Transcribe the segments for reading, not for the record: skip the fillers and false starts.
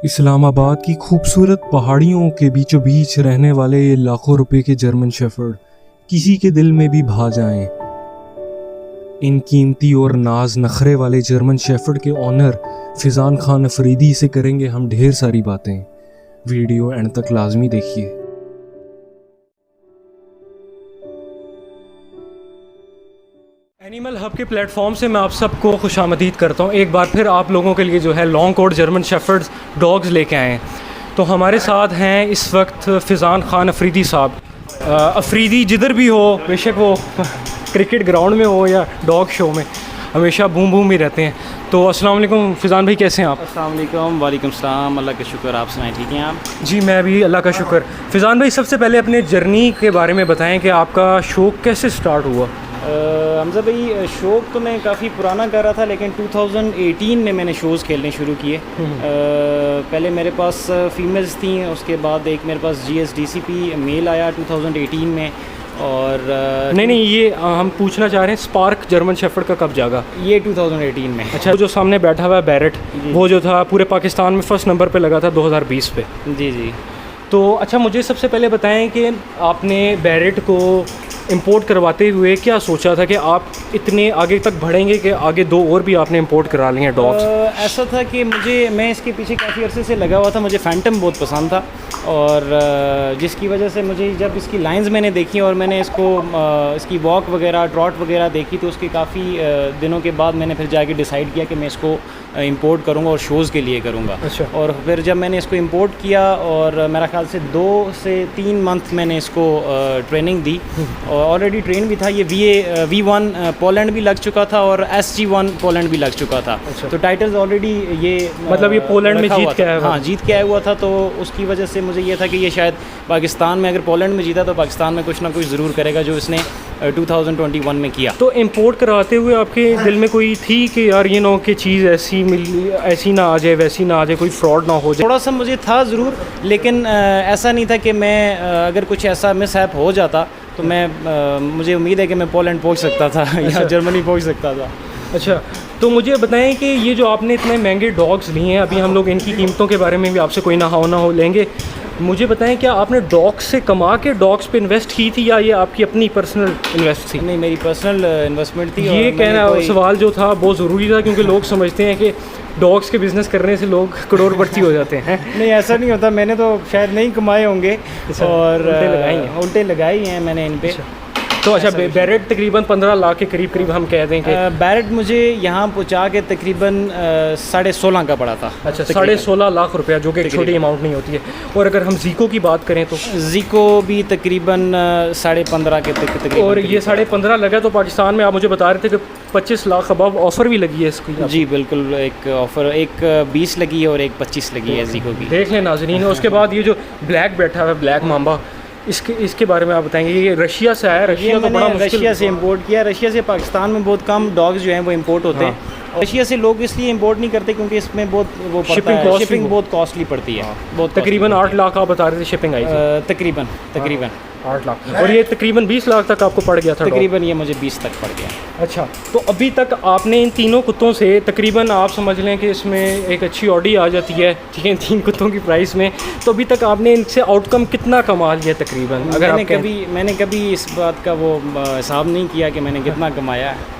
इस्लामाबाद की खूबसूरत पहाड़ियों के बीचों बीच रहने वाले ये लाखों रुपए के जर्मन शेफर्ड किसी के दिल में भी भा जाएं। इन कीमती और नाज नखरे वाले जर्मन शेफर्ड के ऑनर फिजान खान अफरीदी से करेंगे हम ढेर सारी बातें। वीडियो एंड तक लाजमी देखिए। एनिमल हब के प्लेटफॉर्म से मैं आप सबको खुशामदीद करता हूँ। एक बार फिर आप लोगों के लिए जो है long coat German shepherds dogs लेके आए हैं। तो हमारे साथ हैं इस वक्त फ़िज़ान खान अफरीदी साहब। अफरीदी जिधर भी हो, बेशक वो क्रिकेट ग्राउंड में हो या डॉग शो में, हमेशा बूम बूम ही रहते हैं। तो अस्सलाम वालेकुम फ़िज़ान भाई, कैसे हैं आप? अस्सलाम वालेकुम। वालेकुम सलाम। अल्लाह का शुक्र, आप सुनाएं, ठीक हैं आप? जी मैं भी अल्लाह का शुक्र। फ़िज़ान भाई, सबसे पहले अपने जर्नी के बारे में बताएं कि आपका शौक़ कैसे स्टार्ट हुआ? हमज़ा भाई, शौक़ तो मैं काफ़ी पुराना कर रहा था, लेकिन 2018 में मैंने शोज़ खेलने शुरू किए। पहले मेरे पास फ़ीमेल्स थी, उसके बाद एक मेरे पास GSDCP मेल आया 2018 में। और नहीं, ये हम पूछना चाह रहे हैं स्पार्क जर्मन शेफर्ड का कब जागा? ये 2018 में। अच्छा, जो सामने बैठा हुआ है बैरेट, वो जो था पूरे पाकिस्तान में फ़र्स्ट नंबर पे लगा था 2020 पे। जी। तो अच्छा, मुझे सबसे पहले बताएं कि आपने बैरेट को इंपोर्ट करवाते हुए क्या सोचा था कि आप इतने आगे तक बढ़ेंगे कि आगे दो और भी आपने इंपोर्ट करा लिए हैं डॉग्स? ऐसा था कि मैं इसके पीछे काफ़ी अरसे से लगा हुआ था। मुझे फैंटम बहुत पसंद था, और जिसकी वजह से मुझे जब इसकी लाइंस मैंने देखी और मैंने इसकी वॉक वगैरह, ट्रॉट वगैरह देखी, तो उसके काफ़ी दिनों के बाद मैंने फिर जाके डिसाइड किया कि मैं इसको इंपोर्ट करूँगा और शोज़ के लिए करूँगा। अच्छा। और फिर जब मैंने इसको इंपोर्ट किया, और मेरा ख्याल से 2 से 3 मंथ मैंने इसको ट्रेनिंग दी, और ऑलरेडी ट्रेन भी था। ये V1 पोलैंड भी लग चुका था और SG1 पोलैंड भी लग चुका था। अच्छा। तो टाइटल्स ऑलरेडी ये मतलब ये पोलैंड में जीत के आया हुआ? हाँ, जीत के आया हुआ था। तो उसकी वजह से मुझे ये था कि ये शायद पाकिस्तान में, अगर पोलैंड में जीता तो पाकिस्तान में कुछ ना कुछ ज़रूर करेगा, जो इसने 2021 में किया। तो इंपोर्ट कराते हुए आपके दिल में कोई थी कि यार ये ना कि चीज़ ऐसी ना आ जाए, वैसी ना आ जाए, कोई फ्रॉड ना हो जाए? थोड़ा सा मुझे था ज़रूर, लेकिन ऐसा नहीं था कि मैं अगर कुछ ऐसा मिसहैप हो जाता तो मुझे उम्मीद है कि मैं पोलैंड पहुंच सकता था या जर्मनी पहुंच सकता था। अच्छा, तो मुझे बताएं कि ये जो आपने इतने महंगे डॉग्स लिए हैं, अभी हम लोग इनकी कीमतों के बारे में भी आपसे कोई ना हो लेंगे। मुझे बताएं, क्या आपने डॉग्स से कमा के डॉग्स पे इन्वेस्ट की थी या ये आपकी अपनी पर्सनल इन्वेस्ट थी? नहीं, मेरी पर्सनल इन्वेस्टमेंट थी। ये कहना सवाल जो था बहुत ज़रूरी था, क्योंकि लोग समझते हैं कि डॉग्स के बिज़नेस करने से लोग करोड़पति हो जाते हैं। नहीं, ऐसा नहीं होता। मैंने तो शायद नहीं कमाए होंगे, और उल्टे लगाई हैं मैंने इन पे। तो अच्छा, बैरेट तकरीबन 15 लाख के करीब हम कह दें कि बैरेट मुझे यहाँ पहुँचा के तकरीबन 16.5 का पड़ा था। अच्छा, 16.5 लाख रुपया, जो कि एक छोटी अमाउंट नहीं होती है। और अगर हम ज़ीको की बात करें तो ज़ीको भी तकरीबन 15.5 के तकरीबन। और ये 15.5 लगा तो पाकिस्तान में आप मुझे बता रहे थे कि 25 लाख अबव ऑफ़र भी लगी है इसकी? जी बिल्कुल, एक ऑफ़र, एक 20 लगी है और एक 25 लगी है ज़ीको की। देख लें नाज़रीन। उसके बाद ये जो ब्लैक बैठा है, ब्लैक माम्बा, इसके बारे में आप बताएंगे? ये रशिया से आया? रशिया तो बड़ा मुश्किल, रशिया से इंपोर्ट किया। रशिया से पाकिस्तान में बहुत कम डॉग्स जो हैं वो इंपोर्ट होते हैं। रशिया से लोग इसलिए इंपोर्ट नहीं करते क्योंकि इसमें बहुत शिपिंग बहुत कॉस्टली पड़ती है। बहुत तकरीबन 8 लाख आप बता रहे थे शिपिंग आई थी? तकरीबन 8 लाख। और ये तकरीबन 20 लाख तक आपको पड़ गया था? तकरीबन ये मुझे 20 तक पड़ गया। अच्छा, तो अभी तक आपने इन तीनों कुत्तों से तकरीबन, आप समझ लें कि इसमें एक अच्छी ऑडी आ जाती है, ठीक है, 3 कुत्तों की प्राइस में। तो अभी तक आपने इनसे आउटकम कितना कमा लिया तकरीबन? अगर मैंने कभी इस बात का वो हिसाब नहीं किया कि मैंने कितना कमाया है।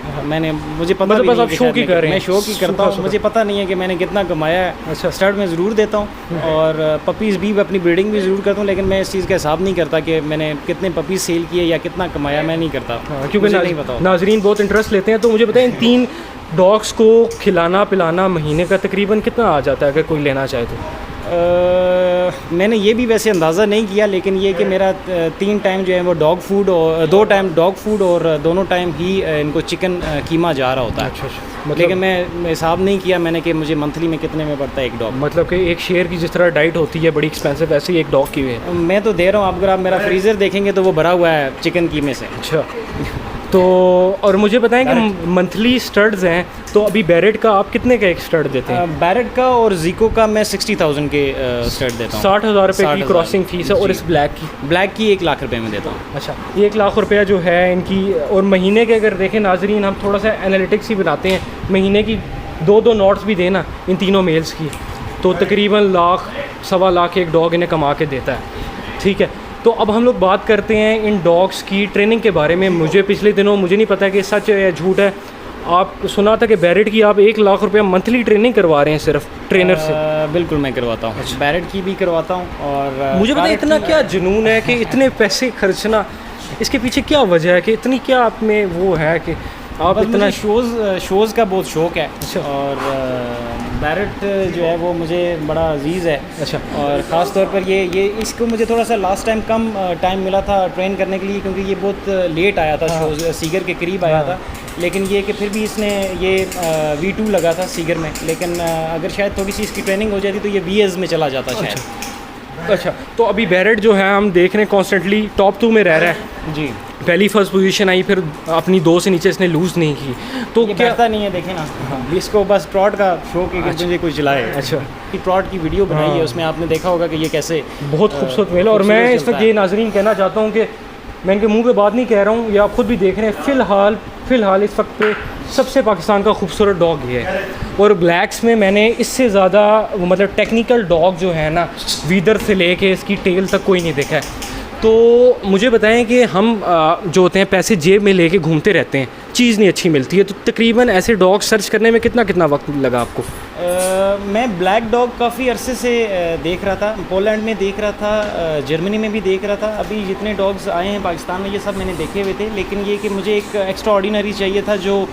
मुझे पता बस आप शो की कर रहे हैं? मैं शो की करता हूँ, मुझे पता नहीं है कि मैंने कितना कमाया है। अच्छा। स्टार्ट में ज़रूर देता हूँ, और पपीज़ भी, अपनी ब्रीडिंग भी ज़रूर करता हूँ, लेकिन मैं इस चीज़ का हिसाब नहीं करता कि मैंने कितने पपीज़ सेल किए या कितना कमाया, मैं नहीं करता। क्योंकि नहीं पता। नाजरीन बहुत इंटरेस्ट लेते हैं। तो मुझे बताएं, इन 3 डॉग्स को खिलाना पिलाना महीने का तकरीबन कितना आ जाता है अगर कोई लेना चाहे तो? मैंने ये भी वैसे अंदाज़ा नहीं किया, लेकिन ये कि मेरा 3 टाइम जो है वो डॉग फूड, और 2 टाइम डॉग फूड, और दोनों टाइम ही इनको चिकन कीमा जा रहा होता है। अच्छा। मतलब, लेकिन मैं हिसाब नहीं किया मैंने कि मुझे मंथली में कितने में पड़ता है एक डॉग। मतलब कि एक शेर की जिस तरह डाइट होती है बड़ी एक्सपेंसिव, वैसे ही एक डॉग की है। मैं तो दे रहा हूँ, अगर आप मेरा फ्रीज़र देखेंगे तो वो भरा हुआ है चिकन कीमे से। अच्छा। तो और मुझे बताएं कि मंथली स्टड्स हैं, तो अभी बैरेट का आप कितने का एक स्टड देते हैं? बैरेट का और ज़ीको का मैं 60,000 के स्टड देता हूँ। 60,000 रुपये की क्रॉसिंग फीस है। और इस ब्लैक की 1 लाख रुपये में देता हूँ। अच्छा, 1 लाख रुपया जो है इनकी। और महीने के अगर देखें नाजरीन, हम थोड़ा सा एनालिटिक्स ही बनाते हैं, महीने की 2 नोट्स भी देना इन तीनों मेल्स की, तो तकरीबन लाख सवा लाख एक डॉग इन्हें कमा के देता है। ठीक है, तो अब हम लोग बात करते हैं इन डॉग्स की ट्रेनिंग के बारे में। मुझे पिछले दिनों, मुझे नहीं पता कि सच है या झूठ है, आप सुना था कि बैरेट की आप 1 लाख रुपया मंथली ट्रेनिंग करवा रहे हैं सिर्फ ट्रेनर से। बिल्कुल मैं करवाता हूँ, बैरेट की भी करवाता हूँ। और मुझे पता इतना क्या जुनून है कि इतने पैसे खर्चना, इसके पीछे क्या वजह है कि इतनी क्या आप में वो है कि आप इतना शोज़ का बहुत शौक़ है। अच्छा। और बैरेट जो है वो मुझे बड़ा अजीज़ है। अच्छा। और ख़ास तौर पर ये इसको मुझे थोड़ा सा लास्ट टाइम कम टाइम मिला था ट्रेन करने के लिए, क्योंकि ये बहुत लेट आया था। शोज़ सीगर के करीब आया था, लेकिन ये कि फिर भी इसने ये V2 लगा था सीगर में, लेकिन अगर शायद थोड़ी सी इसकी ट्रेनिंग हो जाती तो ये VS में चला जाता शायद। अच्छा, तो अभी बैरेट जो है हम देख रहे हैं कॉन्स्टेंटली टॉप 2 में रह रहा है जी। पहली फर्स्ट पोजीशन आई, फिर अपनी 2 से नीचे इसने लूज़ नहीं की। तो ये क्या बैठता नहीं है, देखें ना। इसको बस ट्रॉट का शौक है कि मुझे कुछ चलाए। अच्छा। कि ट्रॉट की वीडियो बनाई है, उसमें आपने देखा होगा कि ये कैसे बहुत खूबसूरत मेल। और मैं इस वक्त ये नाजरीन कहना चाहता हूँ कि मैं इनके मुंह पे बात नहीं कह रहा हूँ, ये आप खुद भी देख रहे हैं। फ़िलहाल इस वक्त पे सबसे पाकिस्तान का खूबसूरत डॉग ये है। और ब्लैक्स में मैंने इससे ज़्यादा मतलब टेक्निकल डॉग जो है ना, वीदर से लेके इसकी टेल तक कोई नहीं देखा है। तो मुझे बताएं कि हम जो होते हैं पैसे जेब में लेके घूमते रहते हैं, चीज़ नहीं अच्छी मिलती है, तो तकरीबन ऐसे डॉग सर्च करने में कितना वक्त लगा आपको? मैं ब्लैक डॉग काफ़ी अरसे से देख रहा था, पोलैंड में देख रहा था, जर्मनी में भी देख रहा था। अभी जितने डॉग्स आए हैं पाकिस्तान में ये सब मैंने देखे हुए थे, लेकिन ये कि मुझे एक एक्स्ट्रा ऑर्डिनरी चाहिए था जो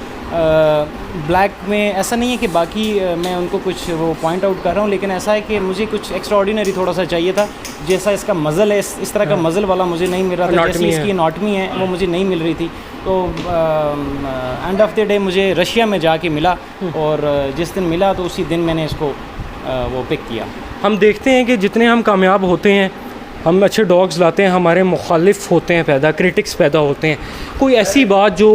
ब्लैक में। ऐसा नहीं है कि बाकी मैं उनको कुछ वो पॉइंट आउट कर रहा हूँ, लेकिन ऐसा है कि मुझे कुछ एक्स्ट्रा ऑर्डिनरी थोड़ा सा चाहिए था। जैसा इसका मज़ल है, इस तरह का मज़ल वाला मुझे नहीं मिल रहा था, जैसी इसकी एनाटमी है वो मुझे नहीं मिल रही थी। तो एंड ऑफ द डे मुझे रशिया में जाके मिला, और जिस दिन मिला तो उसी दिन मैंने इसको वो पिक किया। हम देखते हैं कि जितने हम कामयाब होते हैं, हम अच्छे डॉग्स लाते हैं, हमारे मुखालिफ होते हैं पैदा, क्रिटिक्स पैदा होते हैं। कोई ऐसी बात जो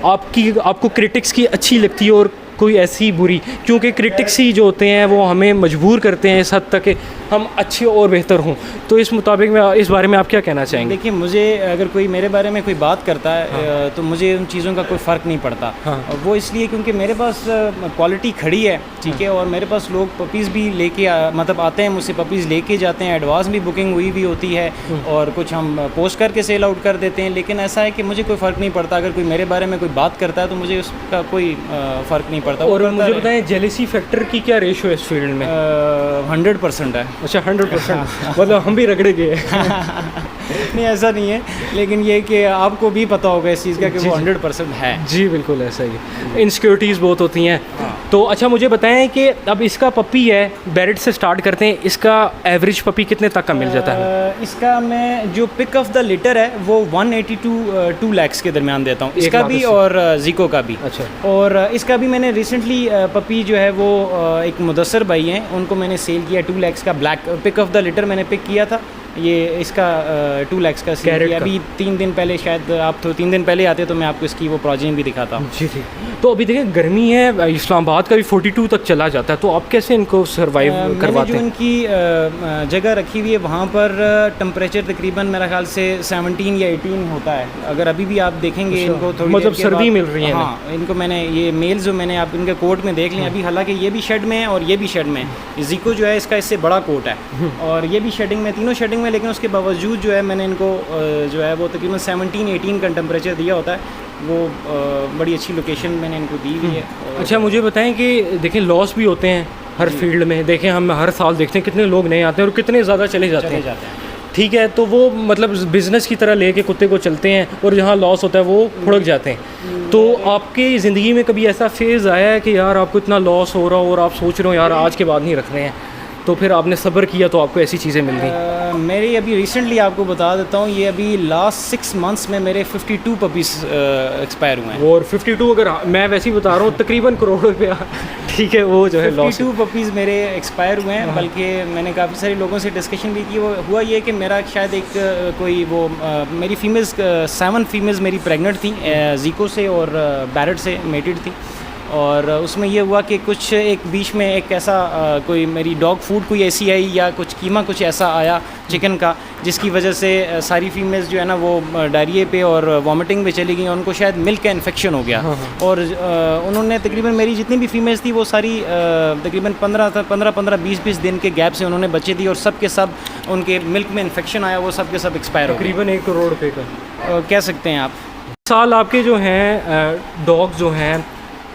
आपको क्रिटिक्स की अच्छी लगती है और कोई ऐसी बुरी, क्योंकि क्रिटिक्स ही जो होते हैं वो हमें मजबूर करते हैं इस हद तक कि हम अच्छे और बेहतर हों। तो इस मुताबिक में इस बारे में आप क्या कहना चाहेंगे? देखिए, मुझे अगर कोई मेरे बारे में कोई बात करता है तो मुझे उन चीज़ों का कोई फ़र्क नहीं पड़ता। और वो इसलिए क्योंकि मेरे पास क्वालिटी खड़ी है, ठीक है। और मेरे पास लोग पपीज़ भी लेके मतलब आते हैं, मुझसे पपीज़ लेके जाते हैं, एडवांस भी बुकिंग हुई भी होती है, और कुछ हम पोस्ट करके सेल आउट कर देते हैं। लेकिन ऐसा है कि मुझे कोई फ़र्क नहीं पड़ता, अगर कोई मेरे बारे में कोई बात करता है तो मुझे उसका कोई फ़र्क नहीं पड़ता। और मुझे बताएं, जेलसी फैक्टर की क्या रेशो है इस फील्ड में? 100% है। अच्छा, 100%। मतलब हम भी रगड़े गए। नहीं, ऐसा नहीं है, लेकिन ये कि आपको भी पता होगा इस चीज़ का कि वो 100% है। जी बिल्कुल ऐसा ही, इनसिक्योरिटीज़ बहुत होती हैं। तो अच्छा, मुझे बताएं कि अब इसका पपी है, बैरेट से स्टार्ट करते हैं, इसका एवरेज पपी कितने तक का मिल जाता है? इसका मैं जो पिक ऑफ द लिटर है वो 180 to 2 lakhs के दरमियान देता हूँ, इसका भी और जीको का भी। अच्छा। और इसका भी मैंने रिसेंटली पपी जो है वो एक मुदस्सर भाई हैं, उनको मैंने सेल किया 2 lakhs का। Black pick of the litter मैंने पिक किया था, ये इसका 2 lakhs का सेल किया अभी 3 दिन पहले। शायद आप तो 3 दिन पहले आते तो मैं आपको इसकी वो प्रोजेनी भी दिखाता हूँ। जी ठीक। तो अभी देखिए गर्मी है, इस्लामाबाद का भी 42 तक चला जाता है, तो आप कैसे इनको सर्वाइव करवाते हैं? जो इनकी जगह रखी हुई है वहाँ पर टेम्परेचर तकरीबन मेरा ख्याल से 17 या 18 होता है। अगर अभी भी आप देखेंगे इनको थोड़ी मतलब सर्दी मिल रही है। हाँ, इनको मैंने ये मेल्स जो मैंने आप इनके कोट में देख लिया अभी, हालांकि ये भी शेड में है और ये भी शेड में है। जीको जो है इसका इससे बड़ा कोट है, और ये भी शेडिंग में, तीनों शेडिंग में। लेकिन उसके बावजूद जो है मैंने इनको जो है वो तकरीबन 17-18 का टेम्परेचर दिया होता है। वो बड़ी अच्छी लोकेशन मैंने इनको दी हुई है। अच्छा, मुझे बताएं कि देखें लॉस भी होते हैं हर फील्ड में। देखें हम हर साल देखते हैं कितने लोग नए आते हैं और कितने ज़्यादा चले जाते हैं। ठीक है, तो वो मतलब बिज़नेस की तरह लेके कुत्ते को चलते हैं, और जहाँ लॉस होता है वो फुड़क जाते हैं। तो आपकी ज़िंदगी में कभी ऐसा फेज़ आया है कि यार आपको इतना लॉस हो रहा हो और आप सोच रहे हो यार आज के बाद नहीं रख रहे हैं, तो फिर आपने सब्र किया तो आपको ऐसी चीज़ें मिल गई? मेरी अभी रिसेंटली आपको बता देता हूँ, ये अभी लास्ट 6 months में मेरे 52 पपीज़ एक्सपायर हुए हैं। और 52 अगर मैं वैसे ही बता रहा हूँ तकरीबन करोड़ रुपया, ठीक है, वो जो है 52 पपीज़ मेरे एक्सपायर हुए हैं। बल्कि मैंने काफ़ी सारे लोगों से डिस्कशन भी की। वो हुआ ये कि मेरा शायद एक कोई वो मेरी फीमेल्स 7 फीमेल्स मेरी प्रेग्नेंट थी जीको से और बैरेट से मेटेड थी। और उसमें ये हुआ कि कुछ एक बीच में एक ऐसा कोई मेरी डॉग फूड कोई ऐसी आई या कुछ कीमा कुछ ऐसा आया चिकन का, जिसकी वजह से सारी फीमेल्स जो है ना वो डायरिए पे और वॉमिटिंग पे चली गई, उनको शायद मिल्क का इन्फेक्शन हो गया। और उन्होंने तकरीबन मेरी जितनी भी फीमेल्स थी वो सारी तकरीबन 15-20 दिन के गैप से उन्होंने बच्चे दी, और सब के सब उनके मिल्क में इन्फेक्शन आया, वो सब के सब एक्सपायर हो गए। तकरीबन 1 करोड़ रुपए का कह सकते हैं आप। साल आपके जो हैं डॉग्स जो हैं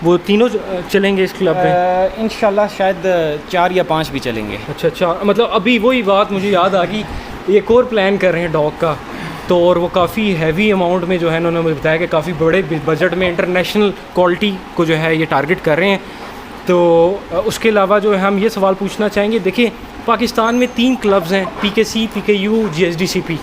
वो तीनों चलेंगे इस क्लब में? इंशाल्लाह शायद 4 या 5 भी चलेंगे। अच्छा, मतलब अभी वही बात मुझे याद आ गई, एक और प्लान कर रहे हैं डॉग का, तो और वो काफ़ी हैवी अमाउंट में जो है उन्होंने मुझे बताया कि काफ़ी बड़े बजट में इंटरनेशनल क्वालिटी को जो है ये टारगेट कर रहे हैं। तो उसके अलावा जो है हम ये सवाल पूछना चाहेंगे, देखिए पाकिस्तान में 3 क्लब्स हैं, PKC, PKU, GSDCP।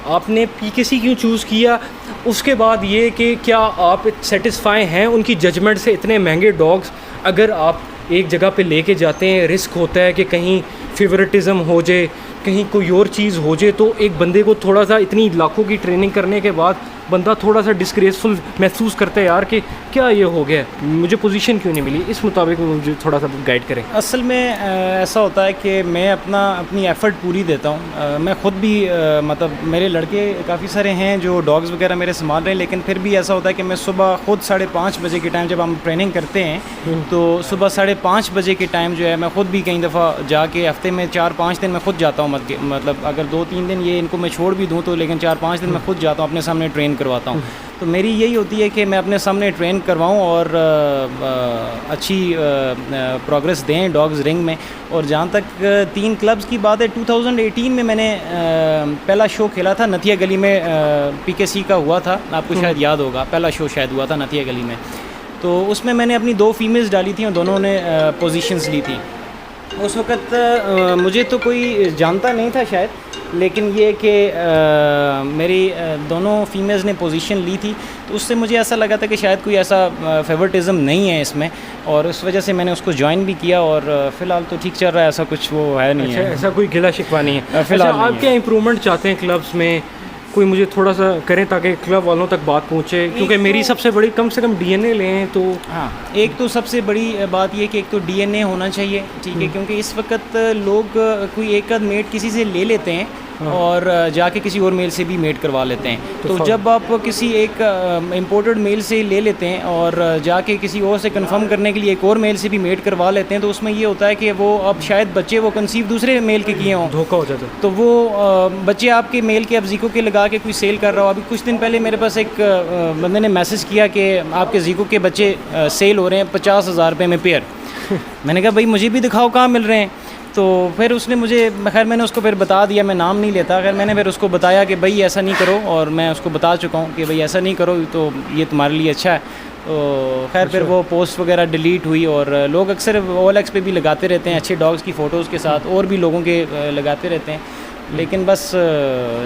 आपने PKC क्यों चूज़ किया? उसके बाद ये कि क्या आप सेटिस्फाई हैं उनकी जजमेंट से? इतने महंगे डॉग्स अगर आप एक जगह पे लेके जाते हैं, रिस्क होता है कि कहीं फेवरेटिज़म हो जाए, कहीं कोई और चीज़ हो जाए, तो एक बंदे को थोड़ा सा इतनी लाखों की ट्रेनिंग करने के बाद बंदा थोड़ा सा डिस्ग्रेसफुल महसूस करता है यार कि क्या ये हो गया, मुझे पोजीशन क्यों नहीं मिली। इस मुताबिक मुझे थोड़ा सा गाइड करें। असल में ऐसा होता है कि मैं अपनी एफ़र्ट पूरी देता हूँ। मैं ख़ुद भी मतलब मेरे लड़के काफ़ी सारे हैं जो डॉग्स वगैरह मेरे संभाल रहे हैं, लेकिन फिर भी ऐसा होता है कि मैं सुबह ख़ुद 5:30 बजे के टाइम जब हम ट्रेनिंग करते हैं तो सुबह 5:30 बजे के टाइम जो है मैं ख़ुद भी कई दफ़ा जाके हफ़्ते में 4-5 दिन मैं ख़ुद जाता हूँ। मतलब अगर 2-3 दिन ये इनको मैं छोड़ भी दूँ तो, लेकिन 4-5 दिन मैं ख़ुद जाता हूँ, अपने सामने ट्रेन करवाता हूँ। तो मेरी यही होती है कि मैं अपने सामने ट्रेन करवाऊँ और अच्छी प्रोग्रेस दें डॉग्स रिंग में। और जहाँ तक 3 क्लब्स की बात है, 2018 में मैंने पहला शो खेला था नथिया गली में, PKC का हुआ था, आपको शायद याद होगा, पहला शो शायद हुआ था नथिया गली में। तो उसमें मैंने अपनी 2 फीमेल्स डाली थी और दोनों ने पोजीशंस ली थी। उस वक़्त मुझे तो कोई जानता नहीं था शायद, लेकिन ये कि मेरी दोनों फीमेल्स ने पोजीशन ली थी, तो उससे मुझे ऐसा लगा था कि शायद कोई ऐसा फेवरेटिज़म नहीं है इसमें, और उस वजह से मैंने उसको ज्वाइन भी किया। और फ़िलहाल तो ठीक चल रहा है, ऐसा कुछ वो है नहीं है। ऐसा कोई गिला शिकवा नहीं है फ़िलहाल। अच्छा, आप क्या इम्प्रूवमेंट चाहते हैं क्लब्स में? कोई मुझे थोड़ा सा करें ताकि क्लब वालों तक बात पहुँचे, क्योंकि मेरी सबसे बड़ी कम से कम DNA लें तो। हाँ, एक तो सबसे बड़ी बात ये कि एक तो DNA होना चाहिए, ठीक है, क्योंकि इस वक्त लोग कोई एक आध मेट किसी से ले लेते हैं और जाके किसी और मेल से भी मेट करवा लेते हैं। तो जब आप किसी एक इम्पोर्टेड मेल से ले लेते हैं और जाके किसी और से कंफर्म करने के लिए एक और मेल से भी मेट करवा लेते हैं, तो उसमें ये होता है कि वो अब शायद बच्चे वो कंसीव दूसरे मेल के किए हों, धोखा हो जाता है। तो वो बच्चे आपके मेल के अब जीको के लगा के कोई सेल कर रहा हो। अभी कुछ दिन पहले मेरे पास एक बंदे ने मैसेज किया कि आपके जीको के बच्चे सेल हो रहे हैं 50,000 रुपये में पेयर। मैंने कहा भाई मुझे भी दिखाओ कहाँ मिल रहे हैं। तो फिर उसने मुझे, खैर मैंने उसको फिर बता दिया, मैं नाम नहीं लेता, खैर मैंने फिर उसको बताया कि भाई ऐसा नहीं करो, और मैं उसको बता चुका हूँ कि भाई ऐसा नहीं करो, तो ये तुम्हारे लिए अच्छा है। तो खैर फिर वो पोस्ट वगैरह डिलीट हुई, और लोग अक्सर OLX पे भी लगाते रहते हैं अच्छे डॉग्स की फ़ोटोज़ के साथ, और भी लोगों के लगाते रहते हैं, लेकिन बस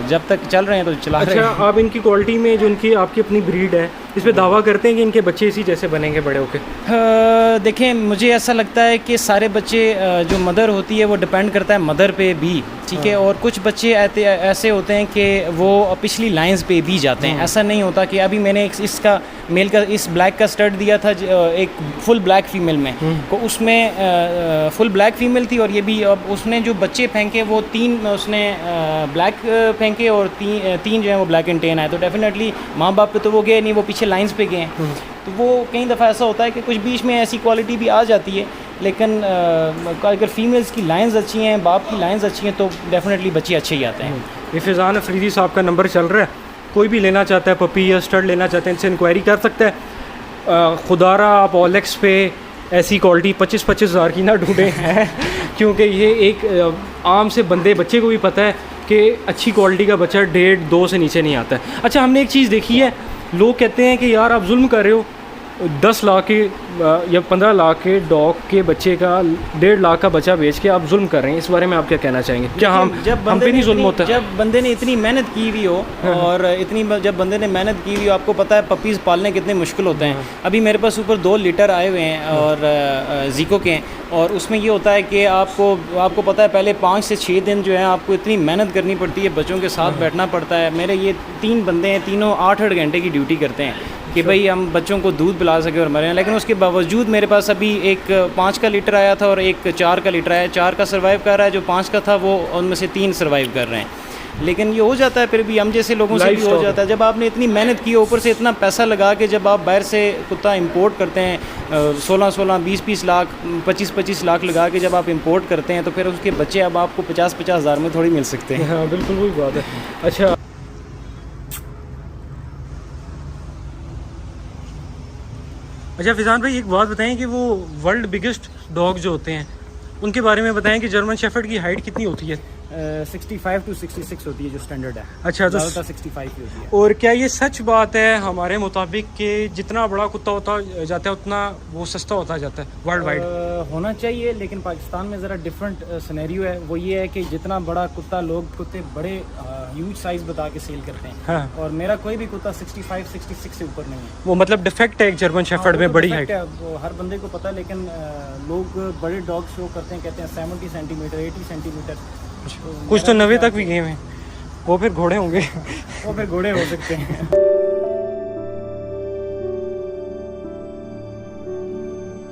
जब तक चल रहे हैं तो चला रहे हैं। अच्छा, आप इनकी क्वालिटी में जो इनकी आपकी अपनी ब्रीड है, इस पे दावा करते हैं कि इनके बच्चे इसी जैसे बनेंगे बड़े होके? देखें, मुझे ऐसा लगता है कि सारे बच्चे जो मदर होती है वो डिपेंड करता है मदर पे भी, ठीक है, और कुछ बच्चे ऐसे होते हैं कि वो पिछली लाइंस पे भी जाते हैं। ऐसा नहीं होता कि अभी मैंने इसका मेल का इस ब्लैक का स्टड दिया था एक फुल ब्लैक फीमेल में, तो उसमें फुल ब्लैक फीमेल थी, और ये भी अब उसने जो बच्चे फेंके वो 3 उसने ब्लैक फेंके और 3 जो है वो ब्लैक एंड टेन आए। तो डेफिनेटली माँ बाप पे तो वो गए नहीं, वो पीछे लाइंस पे गए हैं। तो वो कई दफ़ा ऐसा होता है कि कुछ बीच में ऐसी क्वालिटी भी आ जाती है, लेकिन अगर फीमेल्स की लाइंस अच्छी हैं, बाप की लाइंस अच्छी हैं, तो डेफिनेटली बच्चे अच्छे ही आते हैं। ये फैज़ान अफरीदी साहब का नंबर चल रहा है, कोई भी लेना चाहता है पपी या स्टड लेना चाहते हैं, इनसे इंक्वायरी कर सकता है। खुदारा आप OLX पे ऐसी क्वालिटी 25-25 हज़ार की ना ढूंढे हैं क्योंकि ये एक आम से बच्चे को भी पता है कि अच्छी क्वालिटी का बच्चा 1.5-2 से नीचे नहीं आता है। अच्छा, हमने एक चीज़ देखी है, लोग कहते हैं कि यार आप जुल्म कर रहे हो, 10 लाख के या 15 लाख के डॉग के बच्चे का 1.5 लाख का बच्चा बेच के आप जुल्म कर रहे हैं, इस बारे में आप क्या कहना चाहेंगे? क्या हम पे नहीं जुल्म होता? जब बंदे ने इतनी मेहनत की हुई हो, और जब बंदे ने मेहनत की हुई हो, आपको पता है पपीज़ पालने कितने मुश्किल होते हैं। अभी मेरे पास ऊपर 2 लीटर आए हुए हैं और जीको के हैं, और उसमें ये होता है कि आपको पता है पहले 5 से 6 दिन जो है आपको इतनी मेहनत करनी पड़ती है, बच्चों के साथ बैठना पड़ता है। मेरे ये 3 बंदे हैं, तीनों 8-8 घंटे की ड्यूटी करते हैं कि भाई हम बच्चों को दूध पिला चला सके और मरे, लेकिन उसके बावजूद मेरे पास अभी एक 5 का लीटर आया था और एक 4 का लीटर आया। 4 का सर्वाइव कर रहा है, जो 5 का था वो उनमें से 3 सर्वाइव कर रहे हैं। लेकिन ये हो जाता है, फिर भी हम जैसे लोगों से भी हो जाता है। जब आपने इतनी मेहनत की, ऊपर से इतना पैसा लगा के जब आप बाहर से कुत्ता इंपोर्ट करते हैं 16-16, 20-20 लाख, 25-25 लाख लगा के जब आप इंपोर्ट करते हैं, तो फिर उसके बच्चे अब आपको 50-50 हज़ार में थोड़ी मिल सकते हैं। हाँ बिल्कुल वही बात है। अच्छा अच्छा फिजान भाई, एक बात बताएं कि वो वर्ल्ड बिगेस्ट डॉग जो होते हैं उनके बारे में बताएं कि जर्मन शेफर्ड की हाइट कितनी होती है? 65 to 66 होती है जो स्टैंडर्ड है। अच्छा, तो 65 की होती है। और क्या ये सच बात है हमारे मुताबिक कि जितना बड़ा कुत्ता होता जाता है उतना वो सस्ता होता जाता है वर्ल्ड वाइड? होना चाहिए, लेकिन पाकिस्तान में ज़रा डिफरेंट सिनेरियो है। वो ये है कि जितना बड़ा कुत्ता, लोग कुत्ते बड़े ह्यूज साइज़ बता के सेल करते हैं। हाँ। और मेरा कोई भी कुत्ता 65-66 से ऊपर नहीं है। वो मतलब डिफेक्ट है एक जर्मन शेफर्ड में, बड़ी हाइट है, वो हर बंदे को पता है। लेकिन लोग बड़े डॉग शो करते हैं, कहते हैं 70 सेंटीमीटर, 80 सेंटीमीटर। कुछ तो 90 तक भी गए हैं। वो फिर घोड़े होंगे। वो फिर घोड़े हो सकते हैं।